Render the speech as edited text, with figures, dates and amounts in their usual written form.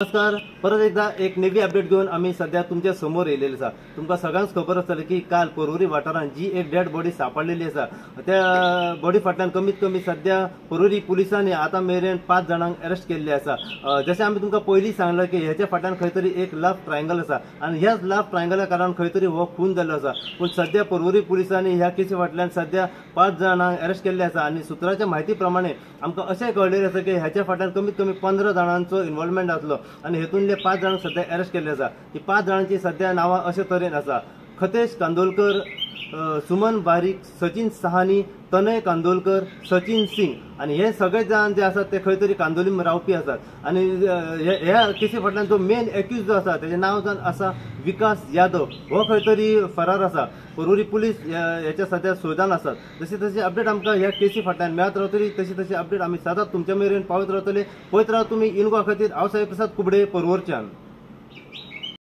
नमस्कार. परत एकदा एक नवी अपडेट घेऊन आम्ही सध्या तुमच्या समोर येलेले आसा. तुमका सगळ्यांक खबर आसतली की काल पर्वरी वाठारात जी एक डेड बॉडी सापडलेली आसा त्या बॉडी फाटल्यान कमीत कमी सध्या पर्वरी पुलिसांनी आता मेरेन 5 जाणांक अरेस्ट केल्ले आसा. जशें आमी तुमकां पयलीं सांगला की ह्याच्या फाटल्यान खंय तरी एक लव ट्रायंगल आसा आणि ह्याच लव ट्रायंगला कारण खंय तरी हो खून जाल्लो आसा. पण सध्या पर्वरी पुलिसांनी ह्या केसी फाटल्यान सध्या 5 जाणांक अरेस्ट केल्ले आसा आणि सूत्राच्या माहिती प्रमाणे आमकां अशें कळलेलें आसा की ह्याच्या फाटल्यान कमीत कमी 15 जाणांचो इन्वॉल्वमेंट आसलो आणि हेतूनले 5 जाणांक सध्या अरेस्ट केल्ले आसा. ही 5 जाणांची सध्या नावां अशे तरेन आसा: खतेश कांदोलकर, सुमन बारीक, सचिन सहानी, तनय कांदोलकर, सचिन सिंग आणि हे सगळे जाण जे आसात ते खंय तरी कांदोलीम रावपी आसात. आणि ह्या केसी फाटल्यान जो मेन एक्यूज जो आसा त्याचे नाव जावन आसा विकास यादव. हो खंय तरी फरार आसा. पर्वरी पुलीस ह्याच्या सध्या सोदान आसात. जशी तशी अपडेट आमकां ह्या केसी फाटल्यान मेळत रावतली तशी अपडेट आमी सदांच तुमच्या मेरेन पावत रावतले. पळयत राव तुम्ही इनगो खातीर हांव साई प्रसाद कुबडे पर्वरच्यान.